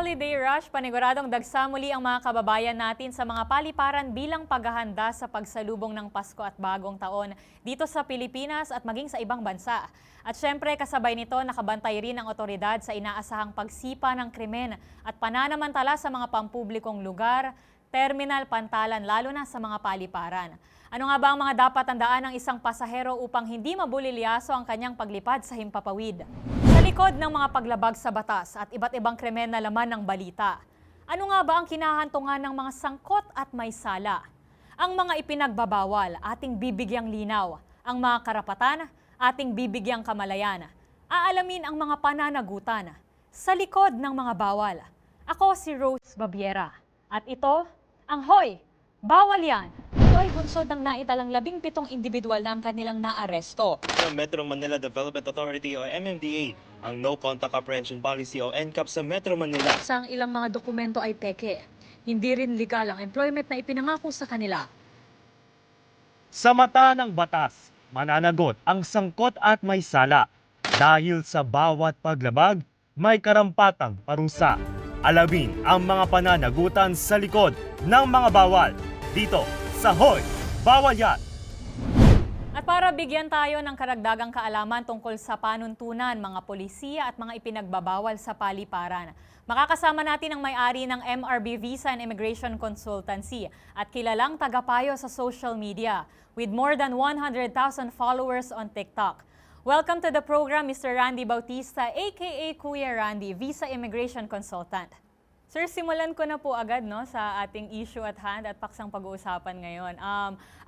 holiday rush, paniguradong dagsa muli ang mga kababayan natin sa mga paliparan bilang paghahanda sa pagsalubong ng Pasko at Bagong Taon dito sa Pilipinas at maging sa ibang bansa. At syempre kasabay nito nakabantay rin ang otoridad sa inaasahang pagsipa ng krimen at pananamantala sa mga pampublikong lugar, terminal, pantalan, lalo na sa mga paliparan. Ano nga ba ang mga dapat tandaan ng isang pasahero upang hindi mabulilyaso ang kanyang paglipad sa himpapawid? Sa likod ng mga paglabag sa batas at iba't ibang krimen na laman ng balita, ano nga ba ang kinahantungan ng mga sangkot at may sala? Ang mga ipinagbabawal, ating bibigyang linaw. Ang mga karapatan, ating bibigyang kamalayan. Aalamin ang mga pananagutan sa likod ng mga bawal. Ako si Rose Babiera. At ito, ang Hoy! Bawal Yan! Ito ay bunsod ng naitalang 17 individual na ang kanilang naaresto. Ng Metro Manila Development Authority o MMDA ang No Contact Apprehension Policy o NCAP sa Metro Manila. Sa ang ilang mga dokumento ay peke. Hindi rin legal ang employment na ipinangako sa kanila. Sa mata ng batas, mananagot ang sangkot at may sala. Dahil sa bawat paglabag, may karampatang parusa. Alamin ang mga pananagutan sa likod ng mga bawal. Dito sa Hoy! Bawal Yan! At para bigyan tayo ng karagdagang kaalaman tungkol sa panuntunan, mga polisiya at mga ipinagbabawal sa paliparan, makakasama natin ang may-ari ng MRB Visa and Immigration Consultancy at kilalang tagapayo sa social media with more than 100,000 followers on TikTok. Welcome to the program, Mr. Randy Bautista, aka Kuya Randy, Visa Immigration Consultant. Sir, simulan ko na po agad sa ating issue at hand at paksang pag-uusapan ngayon.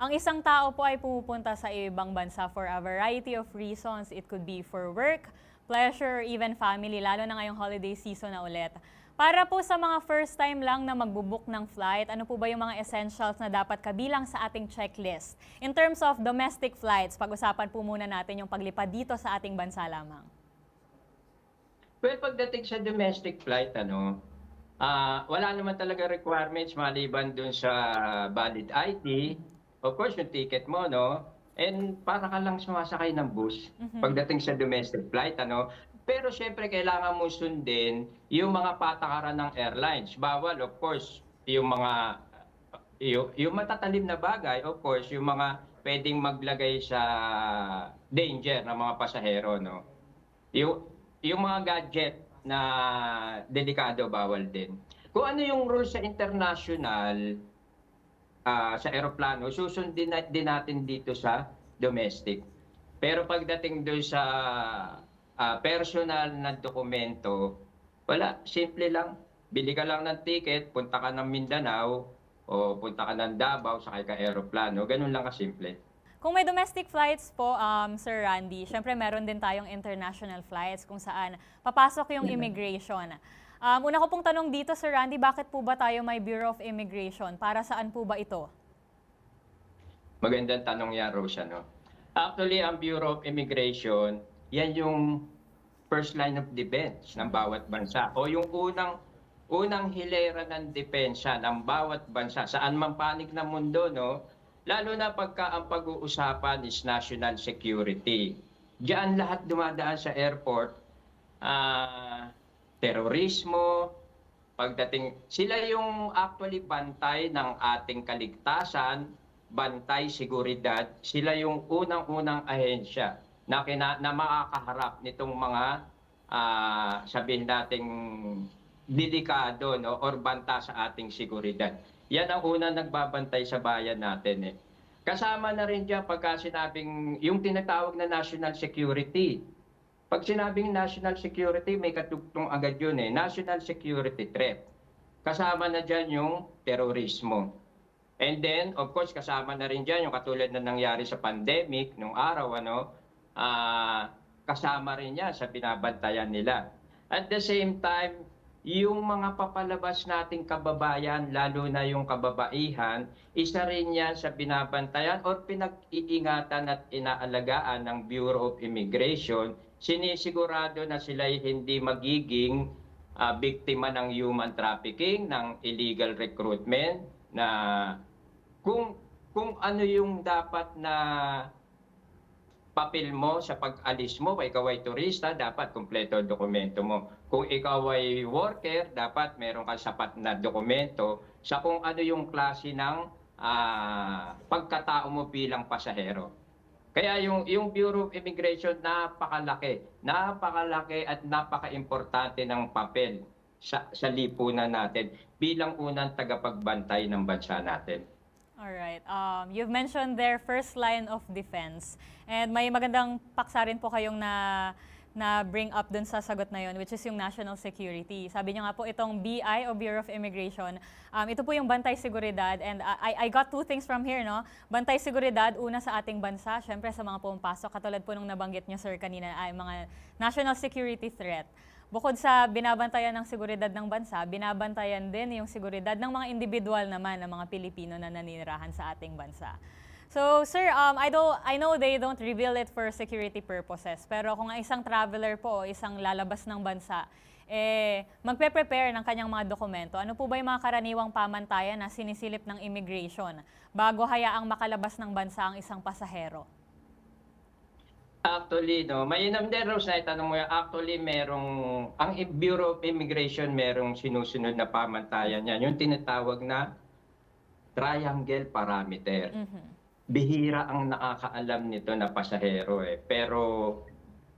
Ang isang tao po ay pumupunta sa ibang bansa for a variety of reasons. It could be for work, pleasure, or even family, lalo na ngayong holiday season na ulit. Para po sa mga first time lang na magbubook ng flight, ano po ba yung mga essentials na dapat kabilang sa ating checklist? In terms of domestic flights, pag-usapan po muna natin yung paglipad dito sa ating bansa lamang. Well, pagdating sa domestic flight, wala naman talaga requirements maliban dun sa valid ID. Of course, yung ticket mo, and para ka lang sumasakay ng bus pagdating sa domestic flight, Pero syempre, kailangan mo sundin yung mga patakaran ng airlines. Bawal, of course, yung matatalim na bagay, of course, yung mga pwedeng maglagay sa danger ng mga pasahero, Yung mga gadget na delikado, bawal din. Kung ano yung rules sa international, sa aeroplano, susundin din natin dito sa domestic. Pero pagdating doon sa personal na dokumento, wala, simple lang. Bili ka lang ng ticket, punta ka ng Mindanao, o punta ka ng Davao, sakay ka aeroplano, ganun lang kasimple. Kung may domestic flights po, Sir Randy, syempre meron din tayong international flights kung saan papasok yung immigration. Una ko pong tanong dito, Sir Randy, bakit po ba tayo may Bureau of Immigration? Para saan po ba ito? Magandang tanong yan, Rose. Actually, ang Bureau of Immigration, yan yung first line of defense ng bawat bansa. O yung unang hilera ng depensa ng bawat bansa, saan man panig ng mundo, Lalo na pagka ang pag-uusapan is national security. Diyan lahat dumadaan sa airport, terorismo, pagdating, sila yung actually bantay ng ating kaligtasan, bantay seguridad, sila yung unang-unang ahensya na makakaharap nitong mga sabihin nating delikado or banta sa ating seguridad. Yan ang unang nagbabantay sa bayan natin. Kasama na rin dyan pagka sinabing yung tinatawag na national security. Pag sinabing national security, may katugtong agad yun national security threat. Kasama na dyan yung terorismo. And then, of course, kasama na rin dyan yung katulad na nangyari sa pandemic nung araw, kasama rin yan sa binabantayan nila. At the same time, yung mga papalabas nating kababayan, lalo na yung kababaihan, isa rin yan sa binabantayan o pinag-iingatan at inaalagaan ng Bureau of Immigration. Sinisigurado na sila'y hindi magiging biktima ng human trafficking, ng illegal recruitment, na kung ano yung dapat na papel mo sa pag-alis mo, kung ikaw ay turista, dapat kumpleto ang dokumento mo. Kung ikaw ay worker, dapat meron kang sapat na dokumento sa kung ano yung klase ng pagkatao mo bilang pasahero. Kaya yung Bureau of Immigration, napakalaki at napaka-importante ng papel sa lipunan natin bilang unang tagapagbantay ng bansa natin. Alright. You've mentioned their first line of defense. And may magandang paksa rin po kayong na bring up dun sa sagot na yun, which is yung national security. Sabi niyo nga po, itong BI o Bureau of Immigration, ito po yung bantay seguridad. And I got two things from here, no? Bantay seguridad, una sa ating bansa, syempre sa mga pumapasok, katulad po nung nabanggit niyo, sir, kanina, ay mga national security threat. Bukod sa binabantayan ng seguridad ng bansa, binabantayan din yung seguridad ng mga individual naman, ng mga Pilipino na naninirahan sa ating bansa. So, sir, I know they don't reveal it for security purposes, pero kung isang traveler po, isang lalabas ng bansa, magpe-prepare ng kanyang mga dokumento, ano po ba yung mga karaniwang pamantayan na sinisilip ng immigration bago hayaang makalabas ng bansa ang isang pasahero? Actually, no, mainam din, Rose, na itanong mo yan. Actually, ang Bureau of Immigration merong sinusunod na pamantayan yan. Yung tinatawag na triangle parameter. Bihira ang nakakaalam nito na pasahero eh. Pero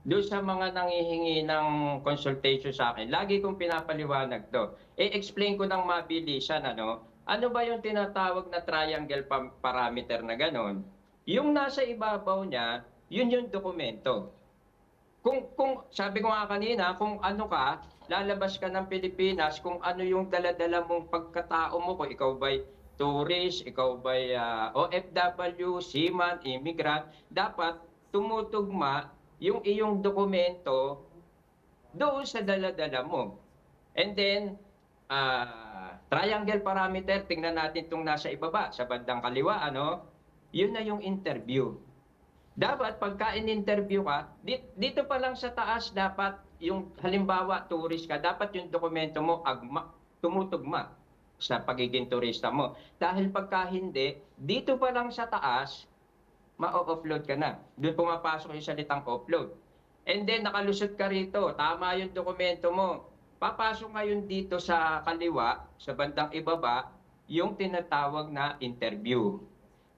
doon sa mga nangihingi ng consultation sa akin, lagi kong pinapaliwanag to. I-explain ko ng mabilisan, ano ba yung tinatawag na triangle parameter na ganon? Yung nasa ibabaw niya, yun yung dokumento. Kung sabi ko nga kanina, kung ano ka, lalabas ka ng Pilipinas, kung ano yung dala-dala mong pagkatao mo, kung ikaw ba'y tourist, ikaw ba'y OFW, seaman, immigrant, dapat tumutugma yung iyong dokumento doon sa dala-dala mo. And then, triangle parameter, tingnan natin itong nasa ibaba, sa bandang kaliwa, ano? Yun na yung interview. Dapat pagka in-interview ka, dito pa lang sa taas dapat yung halimbawa tourist ka, dapat yung dokumento mo tumutugma sa pagiging turista mo. Dahil pagka hindi, dito pa lang sa taas, ma-upload ka na. Doon pumapasok yung salitang upload. And then nakalusot ka rito, tama yung dokumento mo. Papasok ngayon dito sa kaliwa, sa bandang ibaba, yung tinatawag na interview.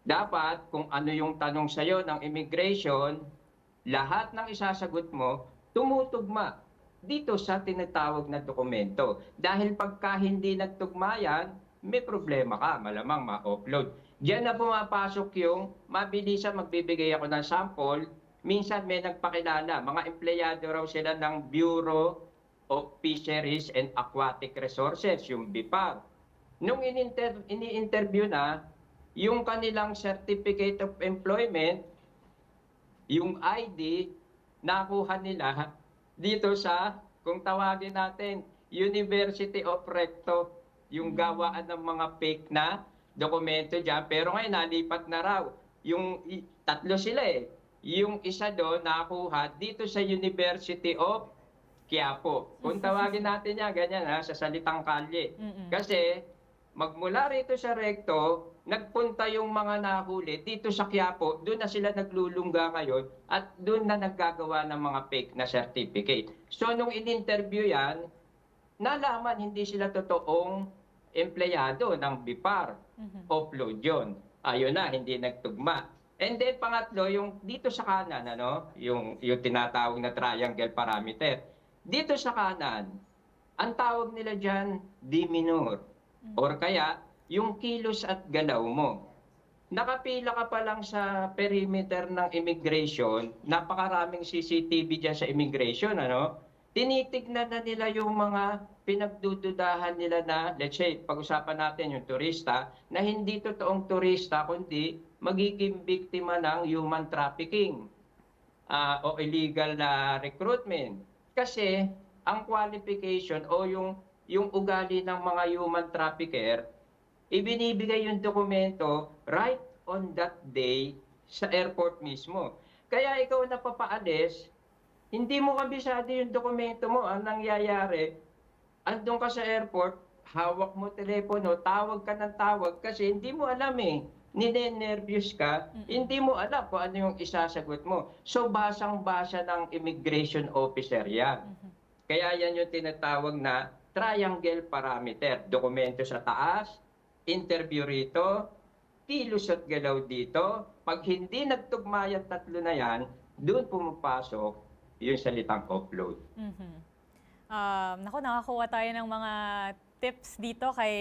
Dapat kung ano yung tanong sa'yo ng immigration, lahat ng isasagot mo, tumutugma dito sa tinatawag na dokumento. Dahil pagka hindi nagtugma yan, may problema ka, malamang ma-upload. Diyan na pumapasok yung mabilisan magbibigay ako ng sample. Minsan may nagpakilala, mga empleyado raw sila ng Bureau of Fisheries and Aquatic Resources, yung BIPAR. Nung ini-interview na, yung kanilang Certificate of Employment, yung ID, nakuha nila dito sa, kung tawagin natin, University of Recto, yung gawaan ng mga fake na dokumento dyan. Pero ngayon, nalipat na raw. Yung tatlo sila eh. Yung isa doon, nakuha dito sa University of Quiapo. Kung tawagin natin yan, ganyan ha, sa salitang kalye. Kasi, magmula rito sa Recto, nagpunta yung mga nahuli dito sa Quiapo, doon na sila naglulungga ngayon at doon na naggagawa ng mga fake na certificate. So nung in-interview yan, nalaman hindi sila totoong empleyado ng BIPAR. Upload yun. Ayun na, hindi nagtugma. And then pangatlo, yung dito sa kanan, ano, yung tinatawag na triangle parameter. Dito sa kanan, ang tawag nila dyan, demeanor. Or kaya, yung kilos at galaw mo. Nakapila ka pa lang sa perimeter ng immigration, napakaraming CCTV dyan sa immigration, ano? Tinitignan na nila yung mga pinagdududahan nila na, let's say, pag-usapan natin yung turista, na hindi totoong turista, kundi magiging biktima ng human trafficking o illegal na recruitment. Kasi, ang qualification o yung ugali ng mga human trafficker, ibinibigay yung dokumento right on that day sa airport mismo. Kaya ikaw na papaalis, hindi mo kabisado yung dokumento mo. Ang nangyayari, andun ka sa airport, hawak mo telepono, tawag ka ng tawag kasi hindi mo alam eh ninenervyos ka, hindi mo alam kung ano yung isasagot mo. So, basang-basa ng immigration officer yan. Kaya yan yung tinatawag na triangle parameter. Dokumento sa taas, interview rito, kilos at galaw dito. Pag hindi nagtugma yung tatlo na yan, doon pumapasok yung salitang offload. Naku, nakakuha tayo ng mga tips dito kay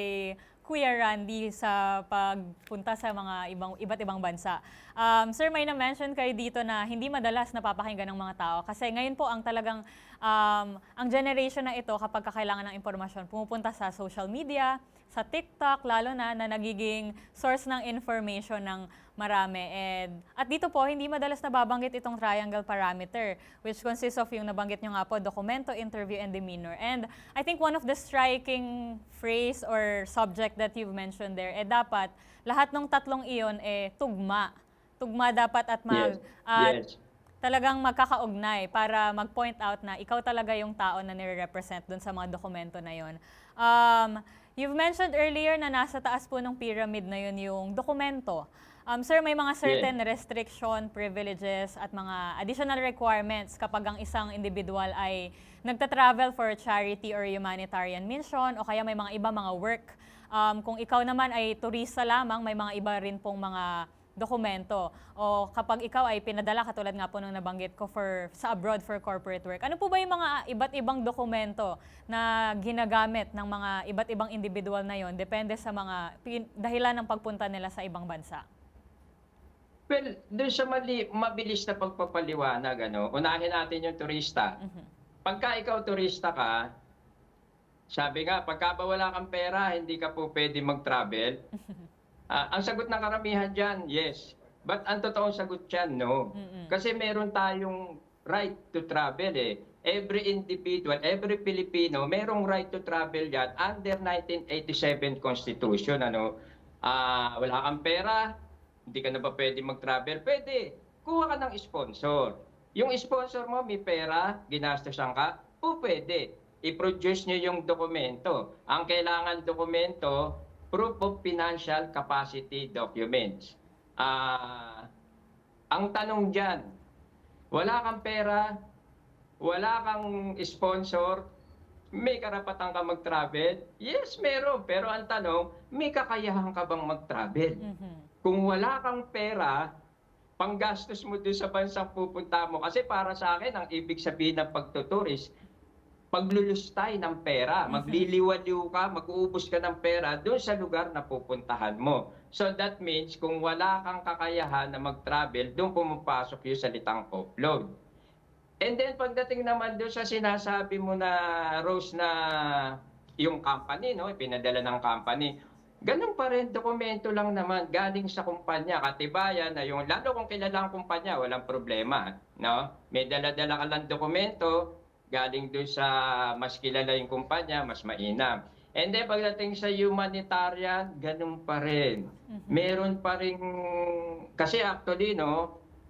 Kuya Randy sa pagpunta sa mga iba't ibang bansa. Sir, may na-mention kayo dito na hindi madalas napapakinggan ng mga tao kasi ngayon po ang talagang ang generation na ito kapag kakailangan ng impormasyon pumupunta sa social media, sa TikTok lalo na nagiging source ng information ng marami. At dito po, hindi madalas nababanggit itong triangle parameter, which consists of yung nabanggit nyo nga po, dokumento, interview, and demeanor. And I think one of the striking phrase or subject that you've mentioned there, dapat lahat ng tatlong iyon tugma. Tugma dapat at Yes. talagang magkakaugnay para mag-point out na ikaw talaga yung tao na nire-represent dun sa mga dokumento na yon. You've mentioned earlier na nasa taas po ng pyramid na yun yung dokumento. Sir, may mga certain restriction, privileges at mga additional requirements kapag ang isang individual ay nagta-travel for charity or humanitarian mission o kaya may mga iba mga work. Kung ikaw naman ay turista lamang, may mga iba rin pong mga dokumento. O kapag ikaw ay pinadala, katulad nga po nung nabanggit ko sa abroad for corporate work. Ano po ba yung mga iba't ibang dokumento na ginagamit ng mga iba't ibang individual na yon depende sa mga dahilan ng pagpunta nila sa ibang bansa? Well, doon sa mabilis na pagpapaliwanag, unahin natin yung turista. Pagka ikaw turista ka, sabi nga, pagka ba wala kang pera, hindi ka po pwede mag-travel. Ang sagot ng karamihan dyan, yes. But ang totoong sagot dyan, no. Kasi meron tayong right to travel Every individual, every Filipino, merong right to travel yan under 1987 Constitution. Wala kang pera, hindi ka na ba pwede mag-travel? Pwede. Kuha ka ng sponsor. Yung sponsor mo, may pera, ginastosan ka, pwede. I-produce nyo yung dokumento. Ang kailangan dokumento, proof of financial capacity documents. Ang tanong dyan, wala kang pera, wala kang sponsor, may karapatan ka mag-travel? Yes, meron. Pero ang tanong, may kakayahan ka bang mag-travel? Kung wala kang pera, panggastos mo doon sa bansang pupunta mo. Kasi para sa akin, ang ibig sabihin ng pagtuturis, paglulustay ng pera. Magliliwaliw ka, mag-uubos ka ng pera doon sa lugar na pupuntahan mo. So that means, kung wala kang kakayahan na mag-travel, doon pumapasok yung salitang offload. And then pagdating naman doon sa sinasabi mo na, Rose, na yung company, pinadala ng company, ganun pa rin, dokumento lang naman, galing sa kumpanya, katibayan na yung, lalo kung kilala ang kumpanya, walang problema. May dala-dala ka lang dokumento, galing doon sa mas kilala yung kumpanya, mas mainam. And then pagdating sa humanitarian, ganun pa rin. Meron pa rin, kasi actually,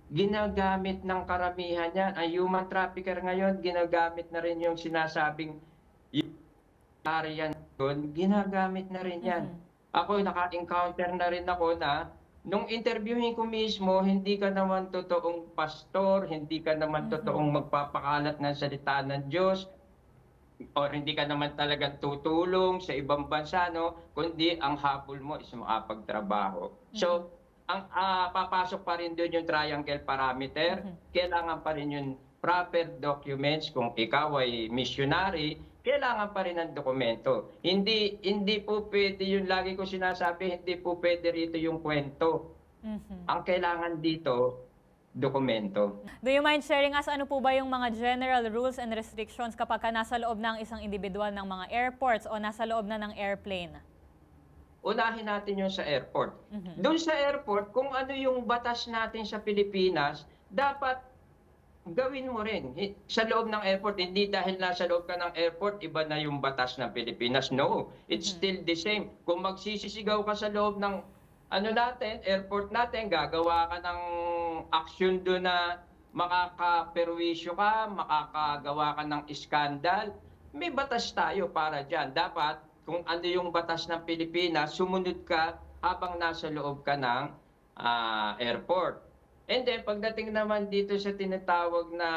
ginagamit ng karamihan yan. Ang human trafficker ngayon, ginagamit na rin yung sinasabing humanitarian doon, ginagamit na rin yan. Ako, naka-encounter na rin ako na nung interviewin ko mismo, hindi ka naman totoong pastor, hindi ka naman totoong magpapakalat ng salita ng Diyos, or hindi ka naman talagang tutulong sa ibang bansa, kundi ang habol mo is makapagtrabaho. So, ang papasok pa rin doon yung triangle parameter, kailangan pa rin yung proper documents. Kung ikaw ay missionary, kailangan pa rin ng dokumento. Hindi po pwede yung lagi ko sinasabi, hindi po pwede rito yung kwento. Ang kailangan dito, dokumento. Do you mind sharing us ano po ba yung mga general rules and restrictions kapag nasa loob ng isang individual ng mga airports o nasa loob na ng airplane? Unahin natin yung sa airport. Doon sa airport, kung ano yung batas natin sa Pilipinas, dapat gawin mo rin. Sa loob ng airport, hindi dahil nasa loob ka ng airport, iba na yung batas ng Pilipinas. No, it's still the same. Kung magsisisigaw ka sa loob ng airport natin, gagawa ka ng aksyon doon na makakaperwisyo ka, makakagawa ka ng iskandal, may batas tayo para dyan. Dapat, kung ano yung batas ng Pilipinas, sumunod ka habang nasa loob ka ng airport. And then pagdating naman dito sa tinatawag na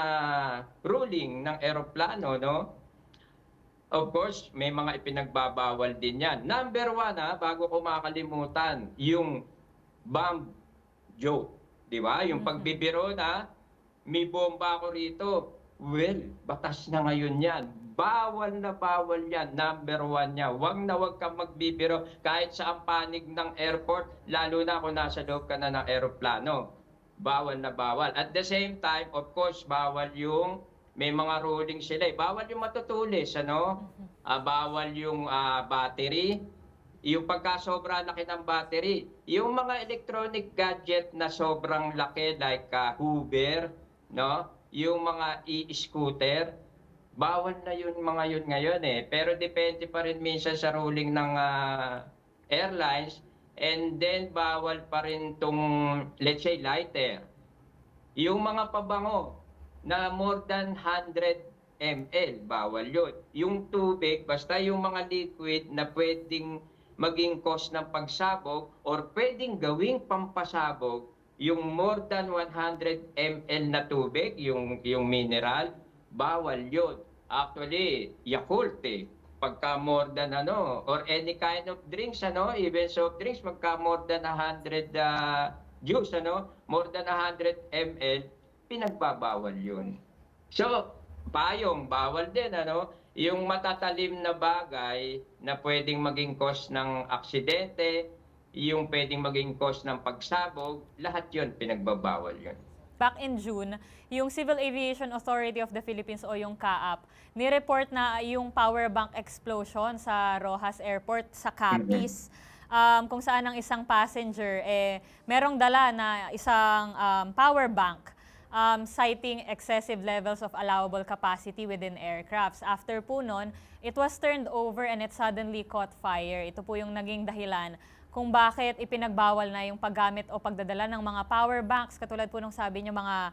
ruling ng eroplano, no? Of course, may mga ipinagbabawal din yan. Number 1, bago ko makalimutan, yung bomb joke. Di ba? Yung pagbibiro na, may bomba ako rito. Well, batas na ngayon yan. Bawal na bawal yan. Number 1 niya. Huwag kang magbibiro kahit sa ang panig ng airport, lalo na kung nasa loob ka na ng aeroplano. Bawal na bawal. At the same time, of course, bawal yung may mga ruling sila. Bawal yung matutulis, ano? Bawal yung battery. Yung pagkasobra laki ng battery. Yung mga electronic gadget na sobrang laki like Hoover, no? Yung mga e-scooter, bawal na yun mga yun ngayon eh. Pero depende pa rin minsan sa ruling ng airlines. And then bawal pa rin tong, let's say, lighter. Yung mga pabango na more than 100 ml, bawal yun. Yung tubig, basta yung mga liquid na pwedeng maging cause ng pagsabog or pwedeng gawing pampasabog, yung more than 100 ml na tubig, yung mineral, bawal yun. Actually, Yakult pagka more than or any kind of drinks, even soft drinks, pagka more than 100 juice, more than 100 ml, pinagbabawal yun. So, payong, bawal din, yung matatalim na bagay na pwedeng maging cause ng aksidente, yung pwedeng maging cause ng pagsabog, lahat yun, pinagbabawal yun. Back in June, yung Civil Aviation Authority of the Philippines o yung CAAP, ni-report na yung power bank explosion sa Roxas Airport sa Capiz. Kung saan ang isang passenger, merong dala na isang power bank citing excessive levels of allowable capacity within aircrafts. After po nun, it was turned over and it suddenly caught fire. Ito po yung naging dahilan kung bakit ipinagbawal na yung paggamit o pagdadala ng mga power banks, katulad po nung sabi niyo mga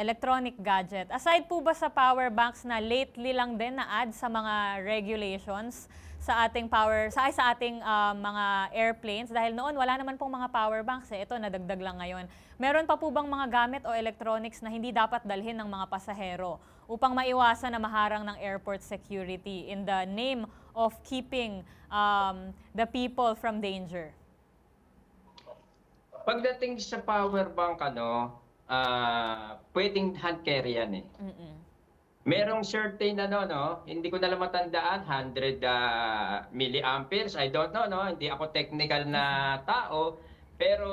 electronic gadget. Aside po ba sa power banks na lately lang din na-add sa mga regulations sa ating mga airplanes, dahil noon wala naman pong mga power banks, ito nadagdag lang ngayon. Meron pa po bang mga gamit o electronics na hindi dapat dalhin ng mga pasahero upang maiwasan na maharang ng airport security in the name of keeping the people from danger? Pagdating sa power bank, pwedeng hand carry yan eh. Merong certain hindi ko na lang matandaan, 100 milliamperes, I don't know, hindi ako technical na tao, pero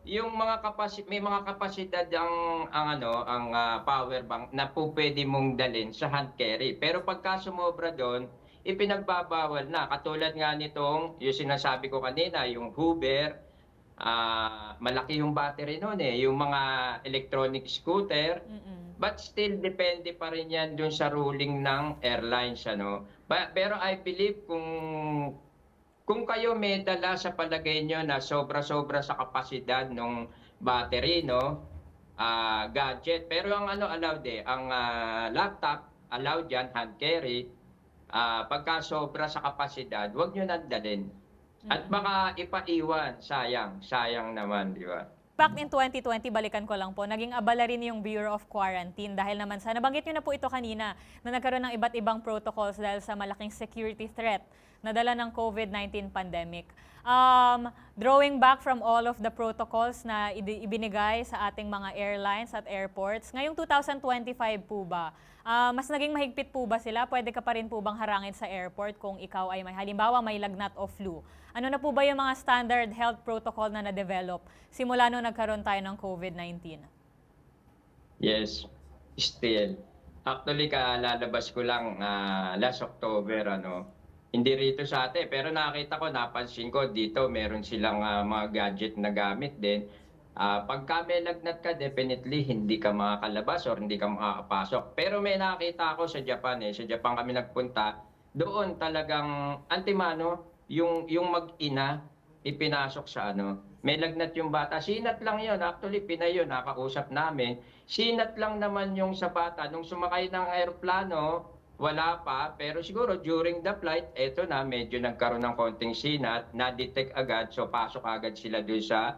yung may mga kapasidad ang power bank na po pwede mong dalhin sa hand carry. Pero pagka sumobra doon, ipinagbabawal na. Katulad nga nitong, yung sinasabi ko kanina, yung Hoover, malaki yung battery noon yung mga electronic scooter. But still, depende pa rin yan dun sa ruling ng airlines, Pero I believe kung kayo may dala sa palagay nyo na sobra-sobra sa kapasidad ng battery, gadget. Pero ang allowed ang laptop, allowed yan, hand carry. Pagka sobra sa kapasidad, huwag nyo nandalin. At baka ipaiwan, sayang naman, di ba? Back in 2020, balikan ko lang po, naging abala rin yung Bureau of Quarantine dahil naman nabanggit nyo na po ito kanina, na nagkaroon ng iba't ibang protocols dahil sa malaking security threat na dala ng COVID-19 pandemic. Drawing back from all of the protocols na ibinigay sa ating mga airlines at airports, ngayong 2025 po ba, mas naging mahigpit po ba sila? Pwede ka pa rin po bang harangin sa airport kung ikaw ay halimbawa may lagnat o flu? Ano na po ba yung mga standard health protocol na na-develop simula nung nagkaroon tayo ng COVID-19? Yes, still. Actually, lalabas ko lang last October, hindi rito sa atin, pero napansin ko dito, meron silang mga gadget na gamit din. Pagka may lagnat ka, definitely hindi ka makakalabas or hindi ka makakapasok. Pero may nakita ako sa Japan sa Japan kami nagpunta, doon talagang antimano, yung mag-ina, ipinasok sa may lagnat yung bata. Sinat lang yon, actually Pinay yun, nakausap namin. Sinat lang naman yung sa bata. Nung sumakay ng aeroplano, wala pa, pero siguro during the flight, eto na, medyo nagkaroon ng konting sinat, na-detect agad, so pasok agad sila doon sa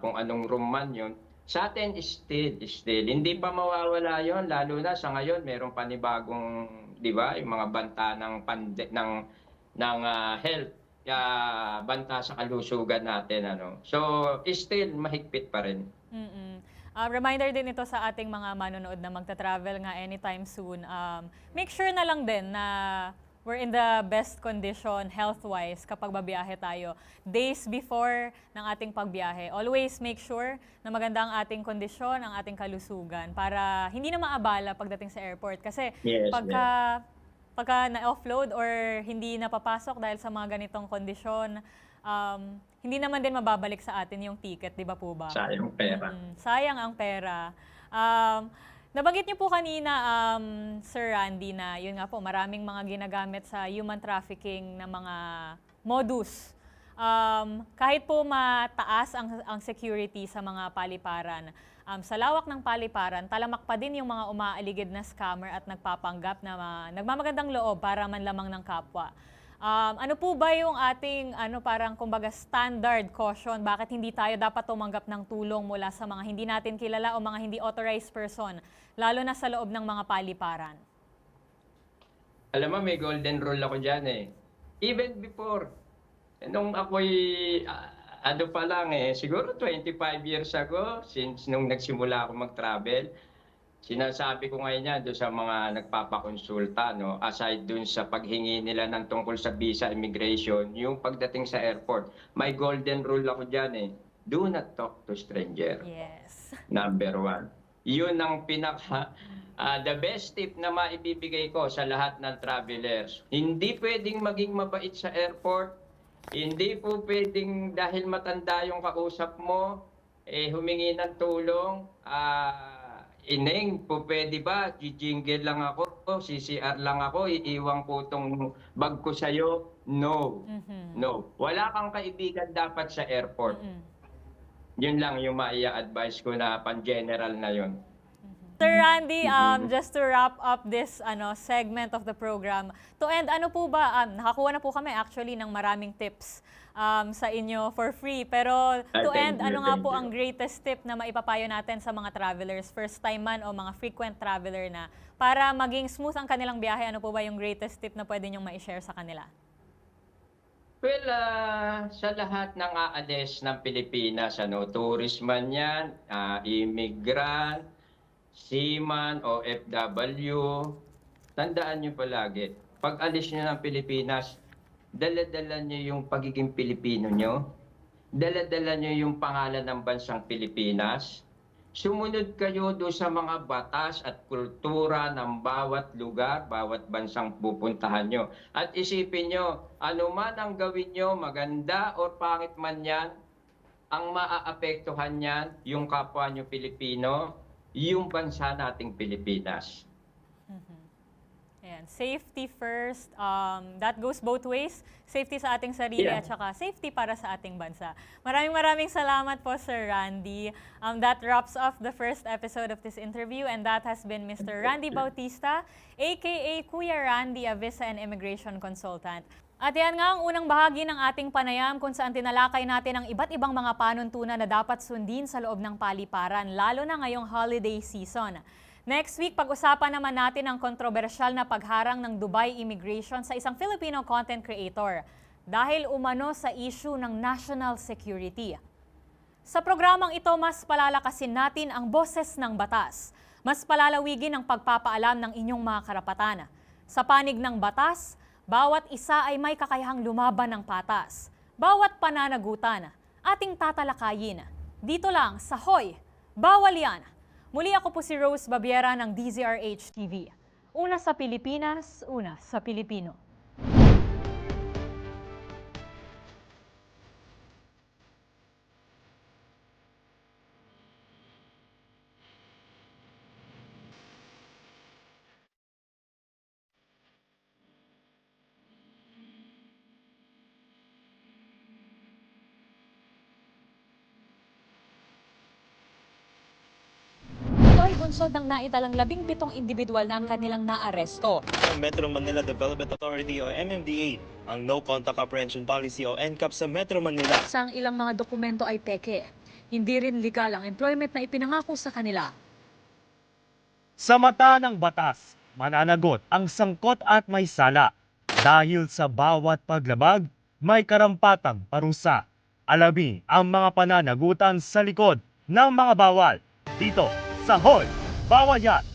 kung anong room man yun. Sa atin, still, hindi pa mawawala yon, lalo na sa ngayon, meron panibagong, di ba, yung mga banta ng health, banta sa kalusugan natin, ano. So, still, mahigpit pa rin. Mm-mm. Reminder din ito sa ating mga manonood na magta-travel nga anytime soon. Make sure na lang din na we're in the best condition health-wise kapag babiyahe tayo. Days before ng ating pagbiyahe, always make sure na maganda ang ating kondisyon, ang ating kalusugan para hindi na maabala pagdating sa airport. Kasi Yes, pagka na-offload or hindi napapasok dahil sa mga ganitong kondisyon, hindi naman din mababalik sa atin yung ticket, di ba po ba? sayang pera. Sayang ang pera. Nabanggit niyo po kanina, Sir Randy, na yun nga po, maraming mga ginagamit sa human trafficking na mga modus. Kahit po mataas ang security sa mga paliparan, sa lawak ng paliparan, talamak pa din yung mga umaaligid na scammer at nagpapanggap na nagmamagandang loob para manlamang ng kapwa. Ano po ba yung ating parang kumbaga standard caution? Bakit hindi tayo dapat tumanggap ng tulong mula sa mga hindi natin kilala o mga hindi authorized person, lalo na sa loob ng mga paliparan? Alam mo, may golden rule ako dyan eh. Even before, nung ako'y, pa lang siguro 25 years ago, since nung nagsimula ako mag-travel, sinasabi ko ngayon yan doon sa mga nagpapakonsulta, no? Aside doon sa paghingi nila ng tungkol sa visa immigration, yung pagdating sa airport, may golden rule ako dyan eh. Do not talk to stranger. Yes. Number 1. Yun ang the best tip na maibibigay ko sa lahat ng travelers. Hindi pwedeng maging mabait sa airport. Hindi po pwedeng dahil matanda yung kausap mo, humingi ng tulong. Ineng, po pwede ba? Jijingle lang ako, CCR lang ako, iiwan ko itong bag ko sa'yo. No. No. Wala kang kaibigan dapat sa airport. Yun lang yung maia-advise ko na pan-general na yun. Sir Randy, just to wrap up this segment of the program, to end, ano po ba, nakakuha na po kami actually ng maraming tips sa inyo for free. Pero to end, ano nga po ang greatest tip na maipapayo natin sa mga travelers, first time man o mga frequent traveler na, para maging smooth ang kanilang biyahe, ano po ba yung greatest tip na pwede nyong ma-share sa kanila? Well, sa lahat ng aalis ng Pilipinas, tourist man yan, immigrant, seaman, OFW, tandaan nyo palagi, pag alis nyo ng Pilipinas, dala-dala nyo yung pagiging Pilipino nyo, dala-dala nyo yung pangalan ng bansang Pilipinas, sumunod kayo doon sa mga batas at kultura ng bawat lugar, bawat bansang pupuntahan nyo. At isipin nyo, ano man ang gawin nyo, maganda o pangit man yan, ang maaapektuhan yan, yung kapwa nyo Pilipino, yung bansa nating Pilipinas. Ayan, safety first. That goes both ways. Safety sa ating sarili at saka safety para sa ating bansa. Maraming salamat po, Sir Randy. That wraps up the first episode of this interview, and that has been Mr. Randy Bautista, aka Kuya Randy, a visa and immigration consultant. At yan nga ang unang bahagi ng ating panayam kung saan tinalakay natin ang iba't ibang mga panuntunan na dapat sundin sa loob ng paliparan, lalo na ngayong holiday season. Next week, pag-usapan naman natin ang kontrobersyal na pagharang ng Dubai Immigration sa isang Filipino content creator dahil umano sa issue ng national security. Sa programang ito, mas palalakasin natin ang boses ng batas. Mas palalawigin ang pagpapaalam ng inyong mga karapatan. Sa panig ng batas, bawat isa ay may kakayahang lumaban ng patas. Bawat pananagutan, ating tatalakayin. Dito lang sa Hoy, Bawal Yan! Muli ako po si Rose Babiera ng DZRH TV. Una sa Pilipinas, una sa Pilipino. Ito ay bunsod ng naitalang 17 individual na ang kanilang naaresto. Ang Metro Manila Development Authority o MMDA ang No Contact Apprehension Policy o NCAP sa Metro Manila. Sa ang ilang mga dokumento ay peke. Hindi rin legal ang employment na ipinangako sa kanila. Sa mata ng batas, mananagot ang sangkot at may sala dahil sa bawat paglabag may karampatang parusa. Alamin ang mga pananagutan sa likod ng mga bawal dito sa Hoy! Bawal Yan!